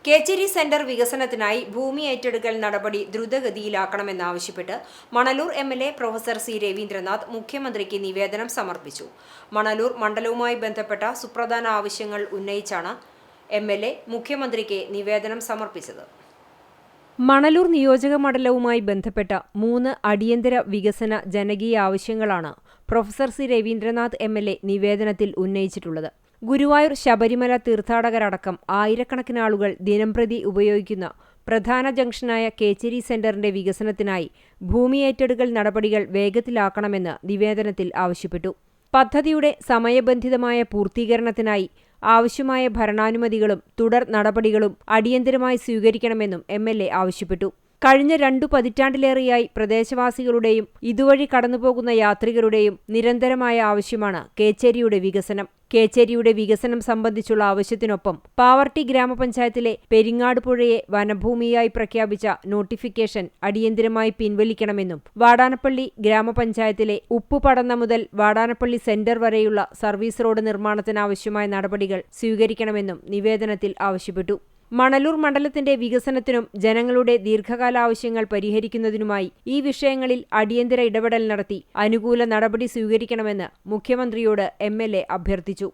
Kecheri centre വികസനത്തിനായി ഭൂമി ഏറ്റെടുക്കൽ നടപടി ദ്രുതഗതിയിലാക്കണമെന്നാവശ്യപ്പെട്ട് Manalur MLA. Professor C Raveendranath മുഖ്യമന്ത്രിക്ക് നിവേദനം സമർപ്പിച്ചു. മണലൂർ മണ്ഡലവുമായി ബന്ധപ്പെട്ട സുപ്രധാന ആവശ്യങ്ങൾ ഉന്നയിച്ചാണ് എം.എൽ.എ. മുഖ്യമന്ത്രിക്ക് നിവേദനം സമർപ്പിച്ചത്. മണലൂർ നിയോജക മണ്ഡലവുമായി ബന്ധപ്പെട്ട 3 അടിയന്തര വികസന ജനകീയ ആവശ്യങ്ങളാണ് പ്രൊഫസർ സി രവീന്ദ്രനാഥ് എം.എൽ.എ. നിവേദനത്തിൽ ഉന്നയിച്ചിട്ടുള്ളത്. ഗുരുവായൂർ ശബരിമല തീർത്ഥാടകരടക്കം ആയിരക്കണക്കിന് ആളുകൾ ദിനംപ്രതി ഉപയോഗിക്കുന്ന പ്രധാന ജംഗ്ഷനായ കേച്ചേരി സെന്ററിന്റെ വികസനത്തിനായി ഭൂമി ഏറ്റെടുക്കൽ നടപടികൾ വേഗത്തിലാക്കണമെന്ന് നിവേദനത്തിൽ ആവശ്യപ്പെട്ടു. പദ്ധതിയുടെ സമയബന്ധിതമായ പൂർത്തീകരണത്തിനായി ആവശ്യമായ ഭരണാനുമതികളും തുടർ നടപടികളും അടിയന്തരമായി സ്വീകരിക്കണമെന്നും എം.എൽ.എ. ആവശ്യപ്പെട്ടു. കഴിഞ്ഞ 2 പതിറ്റാണ്ടിലേറെയായി പ്രദേശവാസികളുടെയും ഇതുവഴി കടന്നുപോകുന്ന യാത്രികരുടെയും നിരന്തരമായ ആവശ്യമാണ് കേച്ചേരിയുടെ വികസനം. കേച്ചേരിയുടെ വികസനം സംബന്ധിച്ചുള്ള ആവശ്യത്തിനൊപ്പം പാവർട്ടി ഗ്രാമപഞ്ചായത്തിലെ പെരിങ്ങാട് പുഴയെ വനഭൂമിയായി പ്രഖ്യാപിച്ച നോട്ടിഫിക്കേഷൻ അടിയന്തരമായി പിൻവലിക്കണമെന്നും വാടാനപ്പള്ളി ഗ്രാമപഞ്ചായത്തിലെ ഉപ്പുപടന്ന മുതൽ വാടാനപ്പള്ളി സെന്റർ വരെയുള്ള സർവീസ് റോഡ് നിർമ്മാണത്തിനാവശ്യമായ നടപടികൾ സ്വീകരിക്കണമെന്നും നിവേദനത്തിൽ ആവശ്യപ്പെട്ടു. മണലൂർ മണ്ഡലത്തിന്റെ വികസനത്തിനും ജനങ്ങളുടെ ദീർഘകാല ആവശ്യങ്ങൾ പരിഹരിക്കുന്നതിനുമായി ഈ വിഷയങ്ങളിൽ അടിയന്തര ഇടപെടൽ നടത്തി അനുകൂല നടപടി സ്വീകരിക്കണമെന്ന് മുഖ്യമന്ത്രിയോട് എം.എൽ.എ. അഭ്യർത്ഥിച്ചു.